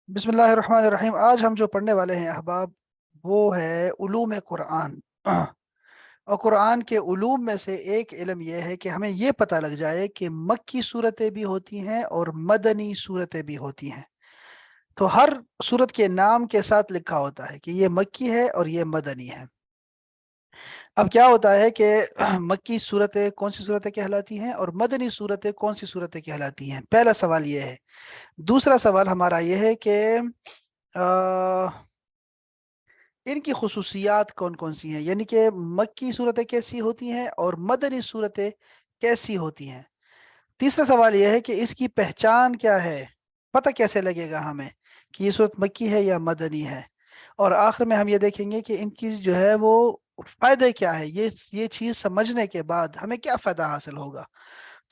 बिस्मिल्लाहिर्रहमानिर्रहीम। आज हम जो पढ़ने वाले हैं अहबाब, वो है उलूम कुरान। और कुरान के उलूम में से एक इल्म यह है कि हमें ये पता लग जाए कि मक्की सूरतें भी होती हैं और मदनी सूरतें भी होती हैं। तो हर सूरत के नाम के साथ लिखा होता है कि ये मक्की है और ये मदनी है। अब क्या होता है कि मक्की सूरतें कौन सी सूरतें कहलाती हैं और मदनी सूरतें कौन सी सूरतें कहलाती हैं, पहला सवाल ये है। दूसरा सवाल हमारा ये है कि इनकी खसूसियात कौन कौन सी हैं, यानी कि मक्की सूरतें कैसी होती हैं और मदनी सूरतें कैसी होती हैं। तीसरा सवाल यह है कि इसकी पहचान क्या है, पता कैसे लगेगा हमें कि ये सूरत मक्की है या मदनी है। और आखिर में हम ये देखेंगे कि इनकी जो है वो फायदे क्या है, ये चीज़ समझने के बाद हमें क्या फायदा हासिल होगा,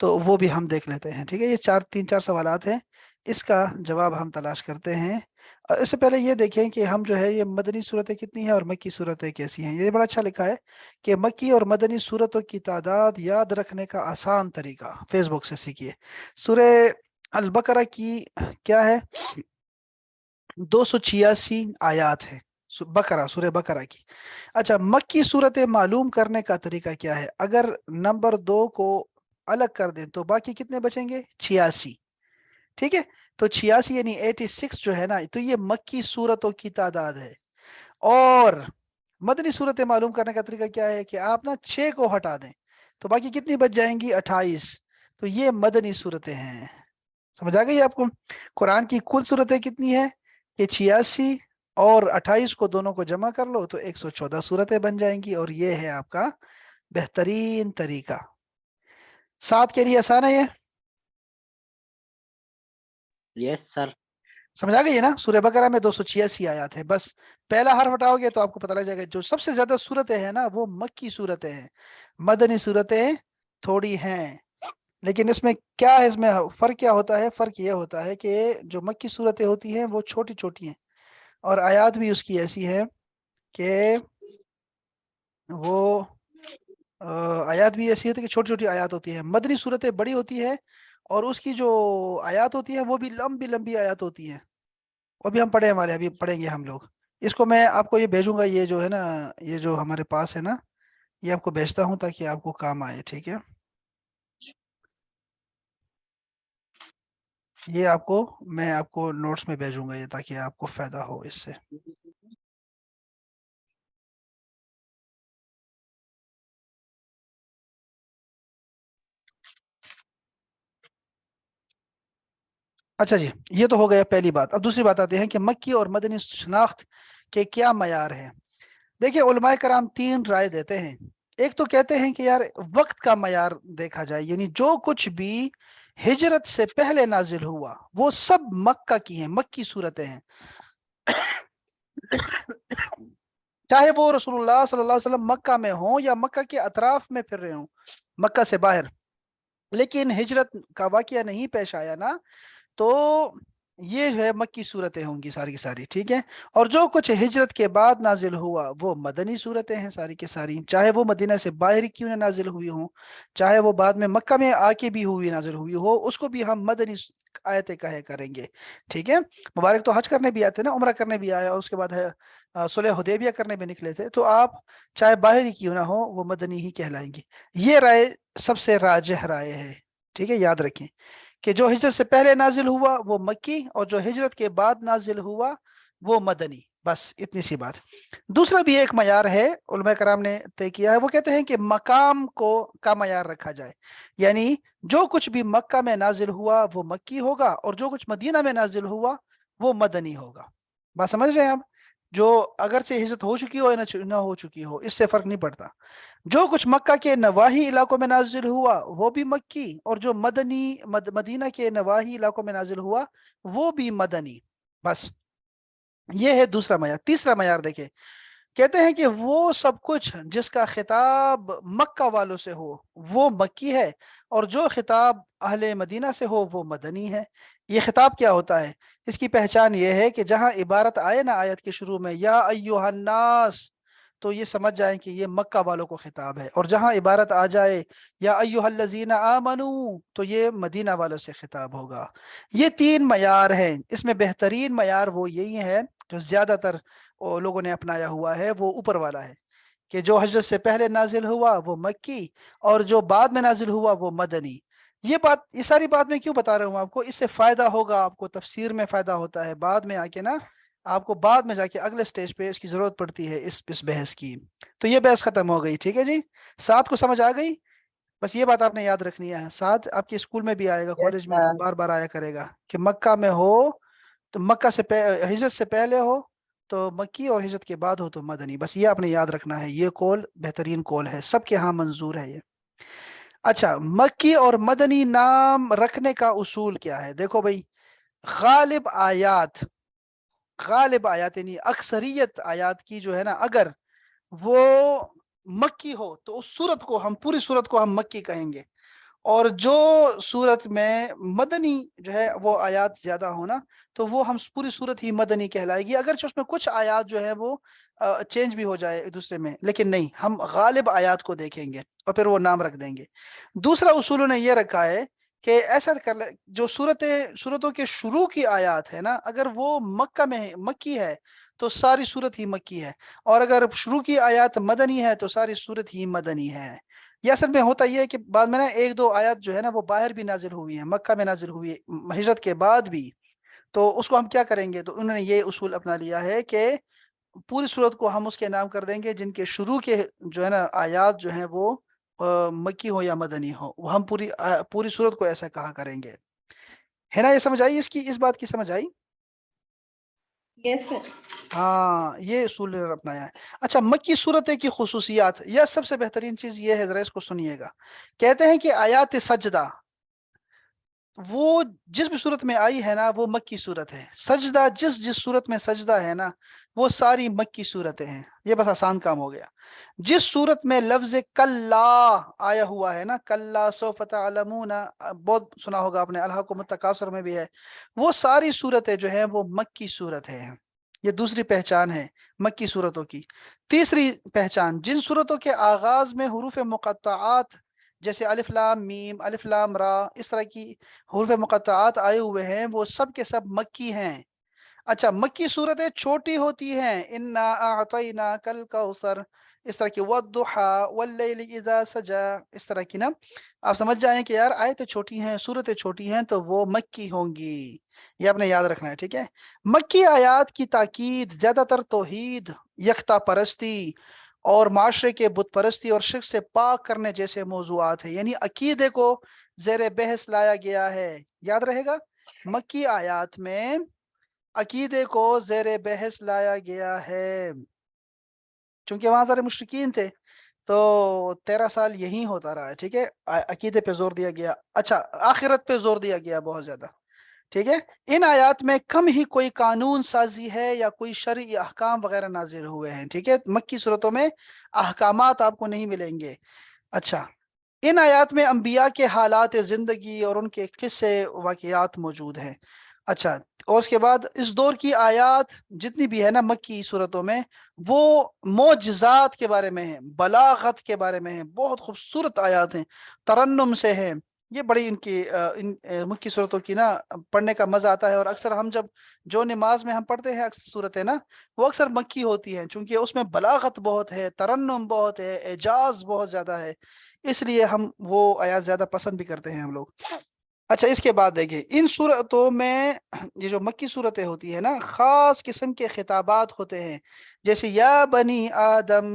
तो वो भी हम देख लेते हैं। ठीक है, ये तीन चार सवालात हैं, इसका जवाब हम तलाश करते हैं। इससे पहले ये देखें कि हम जो है ये मदनी सूरतें कितनी हैं और मक्की सूरतें कैसी हैं। ये बड़ा अच्छा लिखा है कि मक्की और मदनी सूरतों की तादाद याद रखने का आसान तरीका, फेसबुक से सीखिए। सूरह अल बकरा की क्या है, 286 आयात है। सूरह बकरा की। अच्छा, मक्की सूरतें मालूम करने का तरीका क्या है। अगर नंबर 2 को अलग कर दें तो बाकी कितने बचेंगे, 86। ठीक है, तो 86 यानी 86 जो है ना, तो ये मक्की सूरतों की तादाद है। और मदनी सूरतें मालूम करने का तरीका क्या है कि आप ना 6 को हटा दें तो बाकी कितनी बच जाएंगी, 28। तो ये मदनी सूरतें हैं। समझ आ गई आपको। कुरान की कुल सूरतें कितनी है, कि 86 और 28 को दोनों को जमा कर लो तो 114 सूरतें बन जाएंगी। और ये है आपका बेहतरीन तरीका। साथ के लिए आसान है ये। Yes sir. समझ आ गई है ना। सूरह बकरा में 286 आयत है, बस पहला हर्फ हटाओगे तो आपको पता लग जाएगा। जो सबसे ज्यादा सूरतें हैं ना वो मक्की सूरतें हैं, मदनी सूरतें थोड़ी हैं। लेकिन इसमें क्या है, इसमें फर्क क्या होता है, फर्क ये होता है कि जो मक्की सूरतें होती हैं वो छोटी छोटी हैं और आयत भी उसकी ऐसी है कि वो आयत भी ऐसी होती है कि छोटी छोटी आयत होती है। मदनी सूरतें बड़ी होती है और उसकी जो आयत होती है वो भी लंबी लंबी आयत होती है। वो भी हम पढ़े, हमारे अभी पढ़ेंगे हम लोग। इसको मैं आपको ये भेजूंगा, ये जो है ना, ये जो हमारे पास है ना, ये आपको भेजता हूँ ताकि आपको काम आए। ठीक है, ये आपको, मैं आपको नोट्स में भेजूंगा ये, ताकि आपको फायदा हो इससे। अच्छा जी, ये तो हो गया पहली बात। अब दूसरी बात आते हैं कि मक्की और मदनी शनाख्त के क्या मयार हैं। देखिए, उलमाए कराम तीन राय देते हैं। एक तो कहते हैं कि यार वक्त का मयार देखा जाए, यानी जो कुछ भी हिजरत से पहले नाजिल हुआ वो सब मक्का की हैं, मक्की सूरतें हैं। चाहे वो रसूलुल्लाह सल्लल्लाहु अलैहि वसल्लम मक्का में हो या मक्का के अतराफ में फिर रहे हो, मक्का से बाहर, लेकिन हिजरत का वाकया नहीं पेश आया ना, तो ये जो है मक्की सूरतें होंगी सारी की सारी। ठीक है, और जो कुछ हिजरत के बाद नाजिल हुआ वो मदनी सूरतें हैं सारी की सारी, चाहे वो मदीना से बाहर क्यों ना नाजिल हुई हो, चाहे वो बाद में मक्का में आके भी हुई नाजिल हुई हो, उसको भी हम मदनी आयतें कहे करेंगे। ठीक है, मुबारक तो हज करने भी आते ना, उम्र करने भी आया और उसके बाद है सुलह हुदैबिया करने भी निकले थे, तो आप चाहे बाहर ही क्यों ना हो वो मदनी ही कहलाएंगे। ये राय सबसे राजिह राय है। ठीक है, याद रखें कि जो हिजरत से पहले नाजिल हुआ वो मक्की और जो हिजरत के बाद नाजिल हुआ वो मदनी। बस इतनी सी बात। दूसरा भी एक मयार है, उलमा कराम ने तय किया है, वो कहते हैं कि मकाम को का मयार रखा जाए, यानी जो कुछ भी मक्का में नाजिल हुआ वो मक्की होगा और जो कुछ मदीना में नाजिल हुआ वो मदनी होगा। बात समझ रहे हैं आप। जो अगरचे हिजरत हो चुकी हो या ना हो चुकी हो, इससे फर्क नहीं पड़ता। जो कुछ मक्का के नवाही इलाकों में नाजिल हुआ वो भी मक्की और जो मदीना के नवाही इलाकों में नाजिल हुआ वो भी मदनी। बस ये है दूसरा मयार। तीसरा मयार देखे, कहते हैं कि वो सब कुछ जिसका खिताब मक्का वालों से हो वो मक्की है और जो खिताब अहले मदीना से हो वो मदनी है। ये खिताब क्या होता है, इसकी पहचान ये है कि जहां इबारत आए ना आयत के शुरू में, या अय्युहन्नास, تو یہ سمجھ جائیں کہ یہ مکہ والوں کو خطاب ہے، اور جہاں عبارت آ جائے یا ایھا الذین آمنو تو یہ مدینہ والوں سے خطاب ہوگا۔ یہ 3 معیار ہیں، اس میں بہترین معیار وہ یہی ہے جو زیادہ تر لوگوں نے اپنایا ہوا ہے، وہ اوپر والا ہے کہ جو ہجرت سے پہلے نازل ہوا وہ مکی، اور جو بعد میں نازل ہوا وہ مدنی۔ یہ ساری بات میں کیوں بتا رہا ہوں آپ کو، اس سے فائدہ ہوگا آپ کو، تفسیر میں فائدہ ہوتا ہے، بعد میں آ کے نا آپ کو بعد میں جا کے اگلے سٹیج پہ اس کی ضرورت پڑتی ہے اس بحث کی۔ تو یہ بحث ختم ہو گئی، ٹھیک ہے جی، 7 کو سمجھ آ گئی؟ بس یہ بات آپ نے یاد رکھنی ہے، 7 آپ کے اسکول میں بھی آئے گا، یس کالج میں سر. بار بار آیا کرے گا کہ مکہ میں ہو تو مکہ سے ہجرت سے پہلے ہو تو مکی، اور ہجرت کے بعد ہو تو مدنی، بس یہ آپ نے یاد رکھنا ہے، یہ قول بہترین قول ہے، سب کے ہاں منظور ہے یہ۔ اچھا، مکی اور مدنی نام رکھنے کا اصول کیا ہے؟ دیکھو بھائی، غالب آیات، غالب آیات یعنی اکثریت آیات کی جو ہے نا، اگر وہ مکی ہو تو اس صورت کو ہم، پوری صورت کو ہم مکی کہیں گے، اور جو صورت میں مدنی جو ہے وہ آیات زیادہ ہونا تو وہ ہم پوری صورت ہی مدنی کہلائے گی، اگرچہ اس میں کچھ آیات جو ہے وہ چینج بھی ہو جائے ایک دوسرے میں، لیکن نہیں، ہم غالب آیات کو دیکھیں گے اور پھر وہ نام رکھ دیں گے۔ دوسرا اصول نے یہ رکھا ہے کہ ایسا کر لے، جو صورتوں کے شروع کی آیات ہے نا، اگر وہ مکہ میں مکی ہے تو ساری صورت ہی مکی ہے، اور اگر شروع کی آیات مدنی ہے تو ساری صورت ہی مدنی ہے۔ یہ اصل میں ہوتا یہ ہے کہ بعد میں نا 1-2 آیات جو ہے نا وہ باہر بھی نازل ہوئی ہیں، مکہ میں نازل ہوئی ہے ہجرت کے بعد بھی، تو اس کو ہم کیا کریں گے؟ تو انہوں نے یہ اصول اپنا لیا ہے کہ پوری صورت کو ہم اس کے نام کر دیں گے جن کے شروع کے جو ہے نا آیات جو ہیں وہ مکی ہو یا مدنی ہو، وہ ہم پوری صورت کو ایسا کہا کریں گے، ہے نا؟ یہ سمجھ آئی، اس بات کی سمجھ آئی؟ یس سر. ہاں، یہ اصول اپنایا ہے۔ اچھا، مکی صورت کی خصوصیات، یہ سب سے بہترین چیز یہ ہے، ذرا اس کو سنیے گا۔ کہتے ہیں کہ آیات سجدہ وہ جس بھی صورت میں آئی ہے نا وہ مکی صورت ہے، سجدہ جس صورت میں سجدہ ہے نا وہ ساری مکی صورتیں ہیں۔ یہ بس آسان کام ہو گیا۔ جس صورت میں لفظ کلا آیا ہوا ہے نا، کلا سوف تعلمون، بہت سنا ہوگا آپ نے، الہاکم التکاثر میں بھی ہے، وہ ساری صورتیں جو ہیں وہ مکی صورت ہیں۔ یہ دوسری پہچان ہے مکی صورتوں کی۔ تیسری پہچان، جن صورتوں کے آغاز میں حروف مقطعات جیسے الف لام میم، الف لام را، اس طرح کی حروف مقطعات آئے ہوئے ہیں وہ سب کے سب مکی ہیں۔ اچھا، مکی صورتیں چھوٹی ہوتی ہیں، انا اعطیناک الکوثر، اس طرح کی، والضحی واللیل اذا سجا، اس طرح کی نا، آپ سمجھ جائیں کہ یار آیتیں چھوٹی ہیں، صورتیں چھوٹی ہیں تو وہ مکی ہوں گی، یہ آپ نے یاد رکھنا ہے، ٹھیک ہے؟ مکی آیات کی تاکید زیادہ تر توحید، یکتا پرستی اور معاشرے کے بت پرستی اور شرک سے پاک کرنے جیسے موضوعات ہیں، یعنی عقیدے کو زیر بحث لایا گیا ہے، یاد رہے گا، مکی آیات میں عقیدے کو زیر بحث لایا گیا ہے، چونکہ وہاں سارے مشرکین تھے تو 13 سال یہی ہوتا رہا ہے، ٹھیک ہے؟ عقیدے پہ زور دیا گیا، اچھا آخرت پہ زور دیا گیا بہت زیادہ، ٹھیک ہے؟ ان آیات میں کم ہی کوئی قانون سازی ہے یا کوئی شرعی احکام وغیرہ نازل ہوئے ہیں، ٹھیک ہے؟ مکی صورتوں میں احکامات آپ کو نہیں ملیں گے۔ اچھا، ان آیات میں انبیاء کے حالات زندگی اور ان کے قصے واقعات موجود ہیں۔ اچھا، اور اس کے بعد اس دور کی آیات جتنی بھی ہے نا مکی صورتوں میں، وہ معجزات کے بارے میں ہیں، بلاغت کے بارے میں ہیں، بہت خوبصورت آیات ہیں، ترنم سے ہیں، یہ بڑی ان مکی صورتوں کی نا پڑھنے کا مزہ آتا ہے، اور اکثر ہم جب جو نماز میں ہم پڑھتے ہیں اکثر صورتیں نا وہ اکثر مکی ہوتی ہیں، چونکہ اس میں بلاغت بہت ہے، ترنم بہت ہے، اعجاز بہت زیادہ ہے، اس لیے ہم وہ آیات زیادہ پسند بھی کرتے ہیں ہم لوگ۔ اچھا، اس کے بعد دیکھیں، ان صورتوں میں یہ جو مکی صورتیں ہوتی ہے نا خاص قسم کے خطابات ہوتے ہیں، جیسے یا بنی آدم،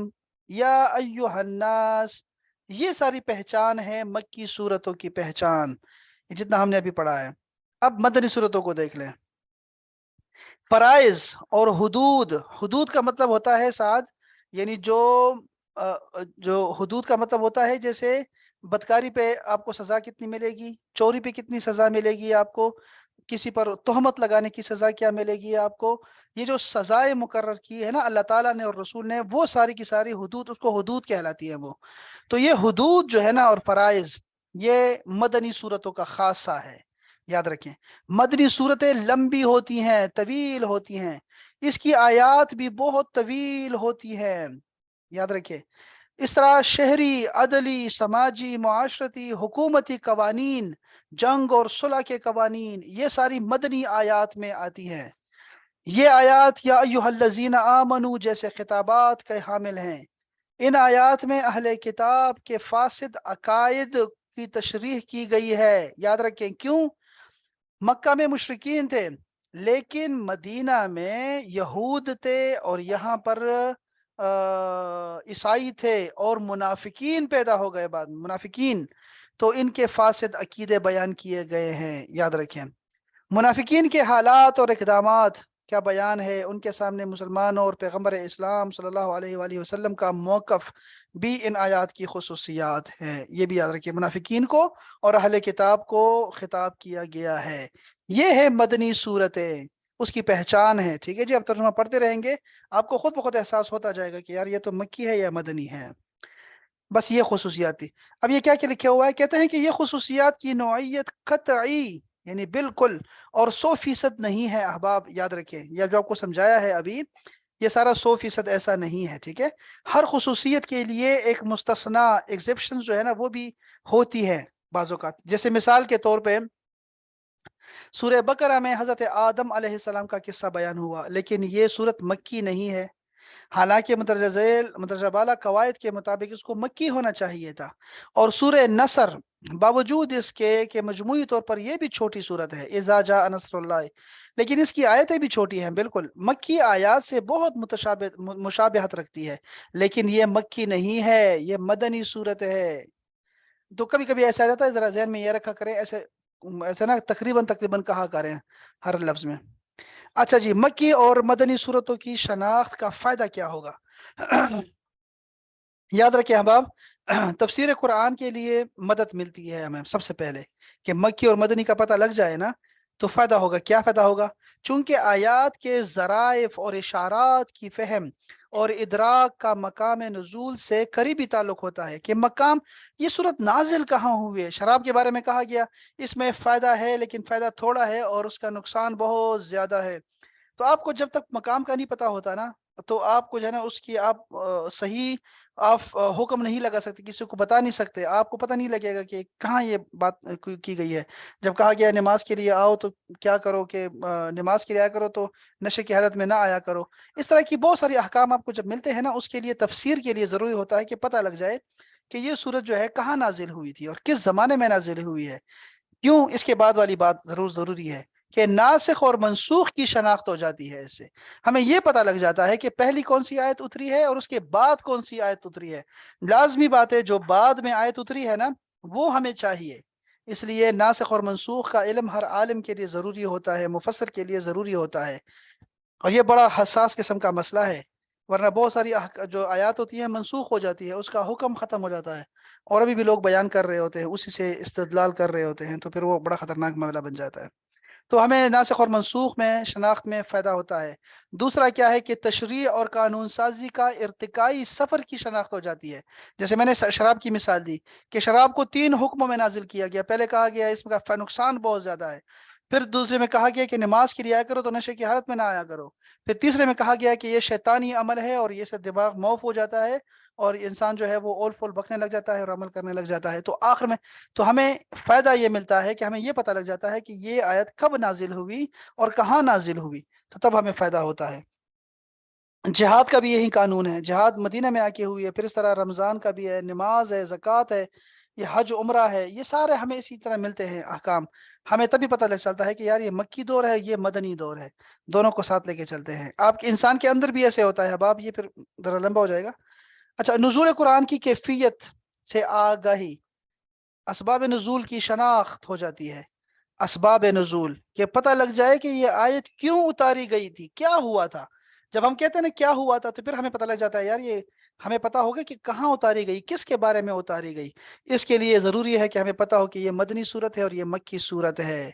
یا ایھا الناس، یہ ساری پہچان ہے مکی صورتوں کی پہچان، جتنا ہم نے ابھی پڑھا ہے۔ اب مدنی صورتوں کو دیکھ لیں۔ فرائض اور حدود، حدود کا مطلب ہوتا ہے ساتھ، یعنی جو حدود کا مطلب ہوتا ہے جیسے بدکاری پہ آپ کو سزا کتنی ملے گی، چوری پہ کتنی سزا ملے گی آپ کو، کسی پر تہمت لگانے کی سزا کیا ملے گی آپ کو، یہ جو سزائیں مقرر کی ہے نا اللہ تعالیٰ نے اور رسول نے، وہ ساری کی ساری حدود، اس کو حدود کہلاتی ہے وہ۔ تو یہ حدود جو ہے نا اور فرائض، یہ مدنی صورتوں کا خاصہ ہے، یاد رکھیں۔ مدنی صورتیں لمبی ہوتی ہیں، طویل ہوتی ہیں، اس کی آیات بھی بہت طویل ہوتی ہیں، याद रखिए। इस तरह शहरी, अदली, समाजी, मुआशरती, हुकूमती कवानीन, जंग और सुलह के कवानीन, ये सारी मदनी आयात में आती हैं। ये आयात या अय्युहल्लज़ीना आमनू जैसे खिताबात के हामिल हैं। इन आयात में अहले किताब के फासिद अकायद की तशरीह की गई है। याद रखें, क्यों? मक्का में मुशरिकीन थे, लेकिन मदीना में यहूद थे, और यहाँ पर ईसाई थे, और मुनाफिकीन पैदा हो गए बाद मुनाफिकीन। तो इनके फासिद अकीदे बयान किए गए हैं। याद रखें, मुनाफिकीन के हालात और इक़दामात क्या बयान है, उनके सामने मुसलमानों और पैगम्बर इस्लाम सल्लल्लाहु अलैहि वसल्लम का मौक़िफ़ भी इन आयात की खुसूसियात है। ये भी याद रखिए, मुनाफिकीन को और अहले किताब को खिताब किया गया है। ये है मदनी सूरतें, उसकी पहचान है। ठीक है जी, अब तर्जुमा पढ़ते रहेंगे, आपको खुद ब खुद एहसास होता जाएगा कि यार ये तो मक्की है या मदनी है। बस ये खसूसियात थी। अब ये क्या क्या लिखा हुआ है, कहते हैं कि ये खसूसियात की नौइयत कतई, यानी बिल्कुल और 100% नहीं है अहबाब। याद रखें, यह जो आपको समझाया है अभी, ये सारा 100% ऐसा नहीं है। ठीक है, हर खसूसियत के लिए एक मुस्तस्ना, एक्सेप्शन जो है ना, वो भी होती है बाज़ औक़ात। जैसे मिसाल के तौर पे सूरह बकरा में हज़रत आदम अलैहिस्सलाम का किस्सा बयान हुआ, लेकिन ये सूरत मक्की नहीं है। हालांकि मुदर्रजा बाला कवायद के मुताबिक इसको मक्की होना चाहिए था। और सूरह नसर बावजूद इसके कि मजमूई तौर पर यह भी छोटी सूरत है, इज़ा जा नसरुल्लाह, लेकिन इसकी आयतें भी छोटी हैं। बिल्कुल मक्की आयात से बहुत मुशाबहत रखती है, लेकिन ये मक्की नहीं है, ये मदनी सूरत है। तो कभी कभी ऐसा आ जाता है, जरा जहन में ये रखा करें, ऐसे ऐसे ना तकरीबन तकरीबन कहा करें हर लफ्ज में। अच्छा जी, मक्की और मदनी सूरतों की शनाख्त का फायदा क्या होगा? याद रखें अहबाब, तफसीर कुरान के लिए मदद मिलती है हमें सबसे पहले, कि मक्की और मदनी का पता लग जाए ना, तो फ़ायदा होगा। क्या फ़ायदा होगा? चूंकि आयात के ज़राइफ और इशारात की फ़हम और इदराक का मकाम नुज़ूल से करीबी ताल्लुक होता है। कि मकाम, ये सूरत नाजिल कहाँ हुई है? शराब के बारे में कहा गया, इसमें फ़ायदा है लेकिन फ़ायदा थोड़ा है और उसका नुकसान बहुत ज़्यादा है। तो आपको जब तक मकाम का नहीं पता होता ना, तो आपको जो है ना उसकी आप सही आप हुक्म नहीं लगा सकते, किसी को बता नहीं सकते, आपको पता नहीं लगेगा कि कहाँ ये बात की गई है। जब कहा गया नमाज के लिए आओ, तो क्या करो कि नमाज के लिए आया करो, तो नशे की हालत में ना आया करो। इस तरह की बहुत सारी अहकाम आपको जब मिलते हैं ना, उसके लिए तफसीर के लिए ज़रूरी होता है कि पता लग जाए कि ये सूरत जो है कहाँ नाजिल हुई थी और किस ज़माने में नाजिल हुई है। क्यों? इसके बाद वाली बात ज़रूरी है कि नासिख और मनसूख की शनाख्त हो जाती है। इससे हमें यह पता लग जाता है कि पहली कौन सी आयत उतरी है और उसके बाद कौन सी आयत उतरी है। लाजमी बात है, जो बाद में आयत उतरी है ना, वो हमें चाहिए। इसलिए नासिख और मनसूख का इल्म हर आलिम के लिए ज़रूरी होता है, मुफस्सिर के लिए ज़रूरी होता है। और ये बड़ा हसास किस्म का मसला है, वरना बहुत सारी जो आयत होती है मनसूख हो जाती है, उसका हुक्म ख़त्म हो जाता है, और अभी भी लोग बयान कर रहे होते हैं, उसी से इस्तेदलाल कर रहे होते हैं, तो फिर वो बड़ा ख़तरनाक मामला बन जाता है। तो हमें नासिख और मनसूख में शनाख्त में फ़ायदा होता है। दूसरा क्या है कि तशरीह और कानून साजी का इर्तिकाई सफ़र की शनाख्त हो जाती है। जैसे मैंने शराब की मिसाल दी कि शराब को 3 हुक्मों में नाजिल किया गया। पहले कहा गया इसका नुकसान बहुत ज़्यादा है, फिर दूसरे में कहा गया कि नमाज के लिए आया करो तो नशे की हालत में ना आया करो, फिर तीसरे में कहा गया कि ये शैतानी अमल है और ये से दिमाग मौफ हो जाता है और इंसान जो है वो ओल फोल बकने लग जाता है और अमल करने लग जाता है। तो आखिर में तो हमें फ़ायदा ये मिलता है कि हमें ये पता लग जाता है कि ये आयत कब नाजिल हुई और कहाँ नाजिल हुई, तो तब हमें फ़ायदा होता है। जिहाद का भी यही कानून है, जिहाद मदीना में आके हुई है, फिर इस तरह रमज़ान का भी है, नमाज है, ज़कात है, ये हज उम्रा है, ये सारे हमें इसी तरह मिलते हैं अहकाम। हमें तभी पता लग चलता है कि यार ये मक्की दौर है, ये मदनी दौर है, दोनों को साथ लेके चलते हैं। आपके इंसान के अंदर भी ऐसे होता है। अब आप ये फिर ज़रा लंबा हो जाएगा। अच्छा, नुज़ूल कुरान की कैफियत से आगाही, असबाब नुज़ूल की शनाख्त हो जाती है। असबाब नुज़ूल, कि पता लग जाए कि ये आयत क्यों उतारी गई थी, क्या हुआ था। जब हम कहते हैं ना क्या हुआ था, तो फिर हमें पता लग जाता है यार ये हमें पता होगा कि कहाँ उतारी गई, किसके बारे में उतारी गई। इसके लिए ज़रूरी है कि हमें पता हो कि ये मदनी सूरत है और ये मक्की सूरत है।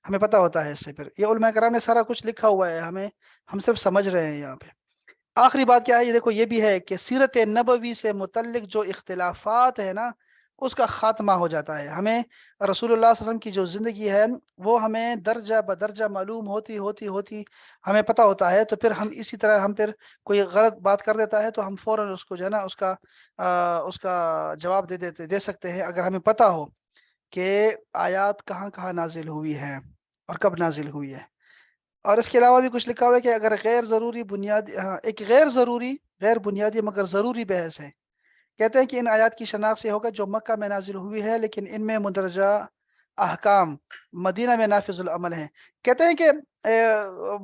हमें पता होता है इससे, फिर ये उलमा कराम ने सारा कुछ लिखा हुआ है, हम सिर्फ समझ रहे हैं यहाँ पे। आखिरी बात क्या है, ये देखो, ये भी है कि सीरत नबवी से मुतल्लिक जो इख्तिलाफात है ना, اس کا خاتمہ ہو جاتا ہے. ہمیں رسول اللہ صلی اللہ علیہ وسلم کی جو زندگی ہے وہ ہمیں درجہ بدرجہ معلوم ہوتی ہوتی ہوتی ہمیں پتہ ہوتا ہے. تو پھر ہم اسی طرح ہم پھر کوئی غلط بات کر دیتا ہے تو ہم فوراً اس کو جو ہے نا اس کا جواب دے سکتے ہیں اگر ہمیں پتہ ہو کہ آیات کہاں کہاں نازل ہوئی ہے اور کب نازل ہوئی ہے. اور اس کے علاوہ بھی کچھ لکھا ہوا ہے کہ اگر غیر ضروری بنیادی ایک غیر بنیادی مگر ضروری بحث ہے. کہتے ہیں کہ ان آیات کی شناخت سے ہوگا جو مکہ میں نازل ہوئی ہے لیکن ان میں مندرجہ احکام مدینہ میں نافذ العمل ہیں. کہتے ہیں کہ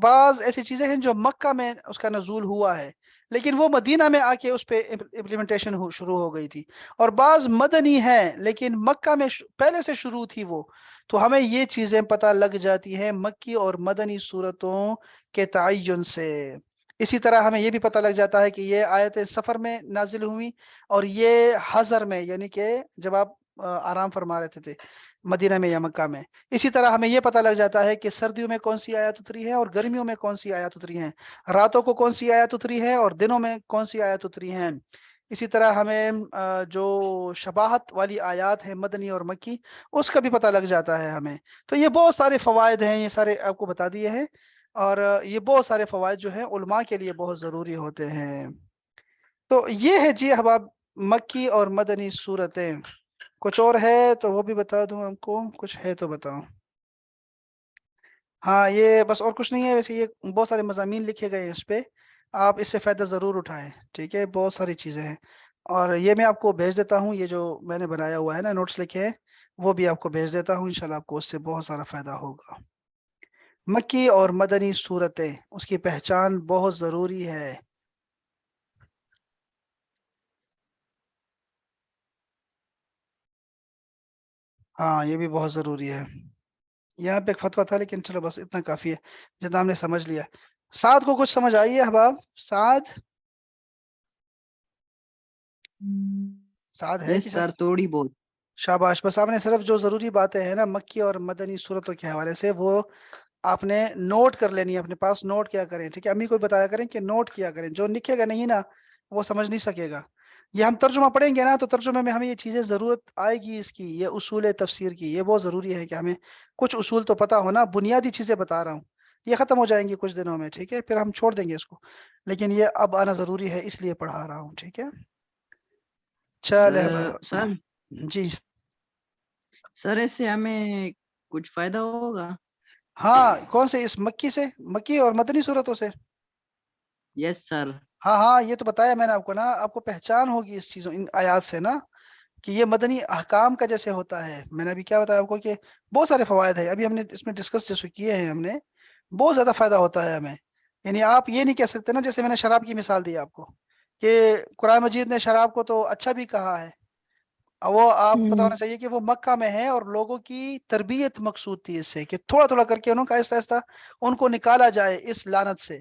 بعض ایسی چیزیں ہیں جو مکہ میں اس کا نزول ہوا ہے لیکن وہ مدینہ میں آ کے اس پہ امپلیمنٹیشن شروع ہو گئی تھی. اور بعض مدنی ہیں لیکن مکہ میں پہلے سے شروع تھی وہ. تو ہمیں یہ چیزیں پتہ لگ جاتی ہیں مکی اور مدنی صورتوں کے تعین سے. اسی طرح ہمیں یہ بھی پتہ لگ جاتا ہے کہ یہ آیت سفر میں نازل ہوئی اور یہ حضر میں یعنی کہ جب آپ آرام فرما رہتے تھے مدینہ میں یا مکہ میں. اسی طرح ہمیں یہ پتہ لگ جاتا ہے کہ سردیوں میں کون سی آیات اتری ہے اور گرمیوں میں کون سی آیات اتری ہیں, راتوں کو کون سی آیات اتری ہے اور دنوں میں کون سی آیات اتری ہیں. اسی طرح ہمیں جو شباہت والی آیات ہیں مدنی اور مکی اس کا بھی پتہ لگ جاتا ہے ہمیں. تو یہ بہت سارے فوائد ہیں, یہ سارے آپ کو بتا دیے ہیں اور یہ بہت سارے فوائد جو ہیں علماء کے لیے بہت ضروری ہوتے ہیں. تو یہ ہے جی احباب مکی اور مدنی صورتیں. کچھ اور ہے تو وہ بھی بتا دوں آپ کو, کچھ ہے تو بتاؤ. ہاں یہ بس اور کچھ نہیں ہے, ویسے یہ بہت سارے مضامین لکھے گئے ہیں اس پہ, آپ اس سے فائدہ ضرور اٹھائیں. ٹھیک ہے, بہت ساری چیزیں ہیں اور یہ میں آپ کو بھیج دیتا ہوں, یہ جو میں نے بنایا ہوا ہے نا نوٹس لکھے ہیں وہ بھی آپ کو بھیج دیتا ہوں. انشاءاللہ آپ کو اس سے بہت سارا فائدہ ہوگا. مکی اور مدنی صورتیں, اس کی پہچان بہت ضروری ہے. ہاں یہ بھی بہت ضروری ہے. یہاں پہ ایک فتویٰ تھا لیکن چلو بس اتنا کافی ہے جتنا ہم نے سمجھ لیا. سعد کو کچھ سمجھ آئی ہے احباب؟ سعد ہے یس کہ سر تھوڑی بہت. شاباش. بس آپ نے صرف جو ضروری باتیں ہیں نا مکی اور مدنی صورتوں کے حوالے سے وہ آپ نے نوٹ کر لینی ہے, اپنے پاس نوٹ کیا کریں. ٹھیک ہے, امی کو بتایا کریں کہ نوٹ کیا کریں, جو لکھے گا نہیں نا وہ سمجھ نہیں سکے گا. یہ ہم ترجمہ پڑھیں گے نا تو ترجمے میں ہمیں یہ چیزیں ضرورت آئے گی, اس کی یہ اصول تفسیر کی, یہ بہت ضروری ہے کہ ہمیں کچھ اصول تو پتہ ہونا. بنیادی چیزیں بتا رہا ہوں, یہ ختم ہو جائیں گی کچھ دنوں میں. ٹھیک ہے, پھر ہم چھوڑ دیں گے اس کو, لیکن یہ اب آنا ضروری ہے اس لیے پڑھا رہا ہوں. ٹھیک ہے چلے سر جی. سر اس سے ہمیں کچھ فائدہ ہوگا؟ ہاں کون سے, اس مکی سے, مکی اور مدنی صورتوں سے؟ یس سر. ہاں ہاں یہ تو بتایا میں نے آپ کو نا, آپ کو پہچان ہوگی اس چیزوں ان آیات سے نا کہ یہ مدنی احکام کا جیسے ہوتا ہے. میں نے ابھی کیا بتایا آپ کو کہ بہت سارے فوائد ہیں, ابھی ہم نے اس میں ڈسکس جیسے کیے ہیں ہم نے, بہت زیادہ فائدہ ہوتا ہے ہمیں. یعنی آپ یہ نہیں کہہ سکتے نا, جیسے میں نے شراب کی مثال دی آپ کو کہ قرآن مجید نے شراب کو تو اچھا بھی کہا ہے, وہ آپ کو پتا ہونا چاہیے کہ وہ مکہ میں ہے اور لوگوں کی تربیت مقصود تھی اس سے کہ تھوڑا تھوڑا کر کے انہوں کا آہستہ آہستہ ان کو نکالا جائے اس لعنت سے.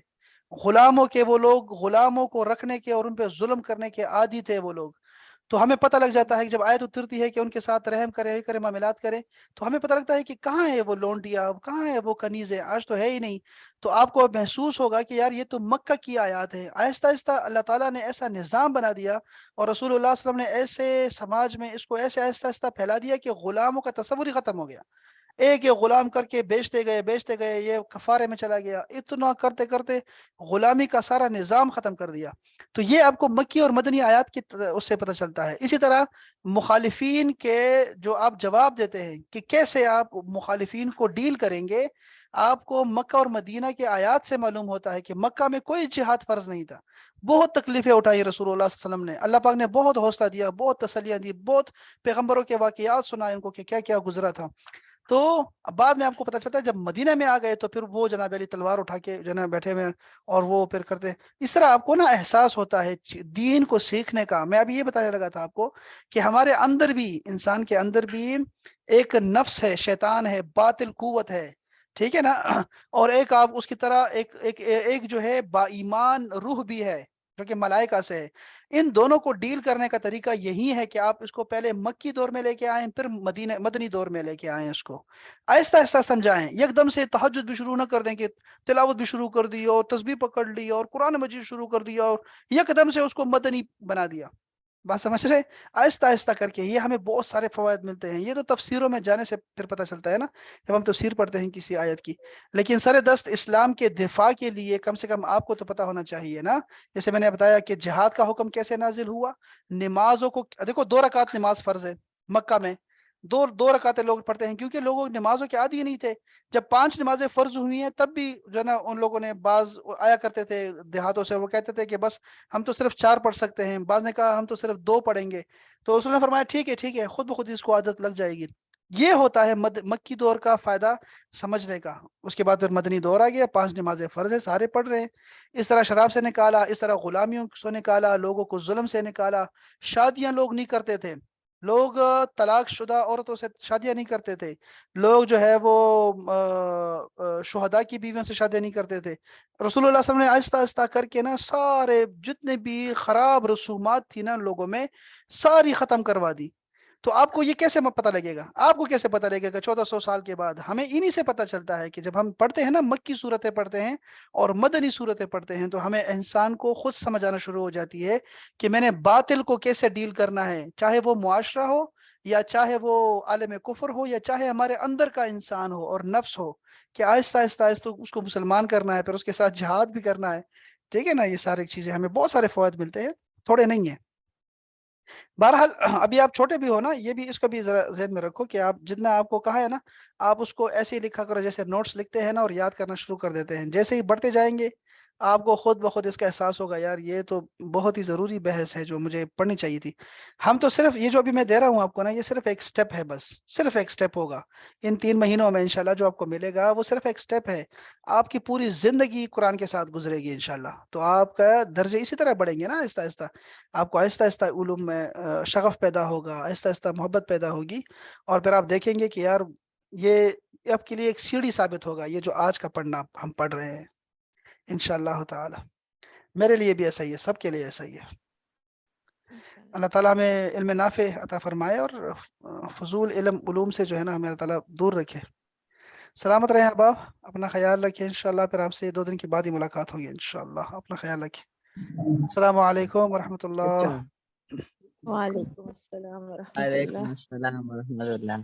غلاموں کے وہ لوگ غلاموں کو رکھنے کے اور ان پہ ظلم کرنے کے عادی تھے وہ لوگ. تو ہمیں پتہ لگ جاتا ہے کہ جب آیت اترتی ہے کہ ان کے ساتھ رحم کرے معاملات کرے, تو ہمیں پتہ لگتا ہے کہ کہاں ہے وہ لونڈیا, کہاں ہے وہ کنیزیں, آج تو ہے ہی نہیں. تو آپ کو محسوس ہوگا کہ یار یہ تو مکہ کی آیات ہے. آہستہ آہستہ اللہ تعالیٰ نے ایسا نظام بنا دیا اور رسول اللہ صلی اللہ علیہ وسلم نے ایسے سماج میں اس کو ایسے آہستہ آہستہ پھیلا دیا کہ غلاموں کا تصور ہی ختم ہو گیا. ایک غلام کر کے بیچتے گئے, یہ کفارے میں چلا گیا, اتنا کرتے کرتے غلامی کا سارا نظام ختم کر دیا. تو یہ آپ کو مکی اور مدنی آیات کی اس سے پتہ چلتا ہے. اسی طرح مخالفین کے جو آپ جواب دیتے ہیں کہ کیسے آپ مخالفین کو ڈیل کریں گے, آپ کو مکہ اور مدینہ کے آیات سے معلوم ہوتا ہے کہ مکہ میں کوئی جہاد فرض نہیں تھا. بہت تکلیفیں اٹھائی رسول اللہ صلی اللہ علیہ وسلم نے, اللہ پاک نے بہت حوصلہ دیا, بہت تسلیاں دی, بہت پیغمبروں کے واقعات سنائے ان کو کہ کیا کیا گزرا تھا. تو بعد میں آپ کو پتہ چلتا ہے جب مدینہ میں آ گئے تو پھر وہ جناب علی تلوار اٹھا کے جناب بیٹھے ہوئے اور وہ پھر کرتے. اس طرح آپ کو نا احساس ہوتا ہے دین کو سیکھنے کا. میں ابھی یہ بتانے لگا تھا آپ کو کہ ہمارے اندر بھی, انسان کے اندر بھی ایک نفس ہے, شیطان ہے, باطل قوت ہے, ٹھیک ہے نا, اور ایک آپ اس کی طرح ایک جو ہے با ایمان روح بھی ہے جو کہ ملائکہ سے ہے. ان دونوں کو ڈیل کرنے کا طریقہ یہی ہے کہ آپ اس کو پہلے مکی دور میں لے کے آئیں, پھر مدنی دور میں لے کے آئیں, اس کو آہستہ آہستہ سمجھائیں. یک دم سے تہجد بھی شروع نہ کر دیں کہ تلاوت بھی شروع کر دی اور تسبیح پکڑ لی اور قرآن مجید شروع کر دیا اور یک دم سے اس کو مدنی بنا دیا. बात समझ रहे? आहिस्ता आहिस्ता करके ये हमें बहुत सारे फवायद मिलते हैं। ये तो तफसीरों में जाने से फिर पता चलता है ना, जब हम तफसीर पढ़ते हैं किसी आयत की। लेकिन सर दस्त इस्लाम के दिफा के लिए कम से कम आपको तो पता होना चाहिए ना। जैसे मैंने बताया कि जिहाद का हुक्म कैसे नाजिल हुआ, नमाजों को देखो, 2 रकात नमाज फर्ज है मक्का में, दो रकातें लोग पढ़ते हैं क्योंकि लोगों नमाजों के आदी नहीं थे। जब 5 नमाजें फर्ज हुई हैं तब भी जो है ना उन लोगों ने, बाज आया करते थे देहातों से, वो कहते थे कि बस हम तो सिर्फ 4 पढ़ सकते हैं, बाज ने कहा हम तो सिर्फ 2 पढ़ेंगे। तो उसने फरमाया ठीक है, खुद ब खुद इसको आदत लग जाएगी। ये होता है मक्की दौर का फायदा समझने का। उसके बाद फिर मदनी दौर आ गया, 5 नमाजें फर्ज है, सारे पढ़ रहे हैं। इस तरह शराब से निकाला, इस तरह गुलामियों से निकाला, लोगों को जुल्म से निकाला। शादियां लोग नहीं करते थे, लोग तलाक शुदा औरतों से शादियां नहीं करते थे। लोग जो है वो शुहदा की बीवियों से शादियां नहीं करते थे। रसूलुल्लाह सल्लल्लाहु अलैहि वसल्लम ने आहिस्ता आहिस्ता करके ना सारे जितने भी खराब रसूमात थी ना लोगों में, सारी खत्म करवा दी। तो आपको ये कैसे पता लगेगा? आपको कैसे पता लगेगा? 1400 साल के बाद हमें इन्हीं से पता चलता है कि जब हम पढ़ते हैं ना, मक्की सूरतें पढ़ते हैं और मदनी सूरतें पढ़ते हैं, तो हमें इंसान को खुद समझ आना शुरू हो जाती है कि मैंने बातिल को कैसे डील करना है, चाहे वो मुआशरा हो या चाहे वो आलम कुफर हो या चाहे हमारे अंदर का इंसान हो और नफ्स हो, कि आहिस्ता आहिस्ता आहिस्ता उसको मुसलमान करना है, फिर उसके साथ जिहाद भी करना है। ठीक है ना? ये सारी चीजें हमें बहुत सारे फवायद मिलते हैं, थोड़े नहीं है। बहरहाल अभी आप छोटे भी हो ना, ये भी, इसको भी जरा ज़हन में रखो कि आप जितना आपको कहा है ना, आप उसको ऐसे ही लिखा करो जैसे नोट्स लिखते हैं ना, और याद करना शुरू कर देते हैं। जैसे ही बढ़ते जाएंगे आपको खुद ब खुद इसका एहसास होगा, यार ये तो बहुत ही ज़रूरी बहस है जो मुझे पढ़नी चाहिए थी। हम तो सिर्फ ये जो अभी मैं दे रहा हूँ आपको ना, ये सिर्फ एक स्टेप है, बस सिर्फ एक स्टेप होगा। इन 3 महीनों में इंशाल्लाह जो आपको मिलेगा वो सिर्फ एक स्टेप है। आपकी पूरी ज़िंदगी कुरान के साथ गुजरेगी इंशाल्लाह। तो आपका दर्जे इसी तरह बढ़ेंगे ना आहिस्ता आहिस्ता। आपको आहिस्ता आहिस्ता उलूम में शगफ पैदा होगा, आहिस्ता आहिस्ता मोहब्बत पैदा होगी। और फिर आप देखेंगे कि यार ये आपके लिए एक सीढ़ी साबित होगा, ये जो आज का पढ़ना हम पढ़ रहे हैं इंशाअल्लाह ताला। मेरे लिए भी ऐसा ही है, सबके लिए ऐसा ही है। इंशाल्लाह। अल्लाह ताला हमें इल्म नाफे अता फरमाए और फजूल इल्म उलूम से जो है ना हमें अल्लाह ताला दूर रखे। सलामत रहे अहबाब, अपना ख्याल रखिए। इंशाअल्लाह फिर आपसे 2 दिन के बाद ही मुलाकात होगी इंशाअल्लाह। अपना ख्याल रखिए। अस्सलामु अलैकुम व अच्छा, रहमतुल्लाह। वालेकुम अस्सलाम व रहमतुल्लाह। वालेकुम अस्सलाम व रहमतुल्लाह।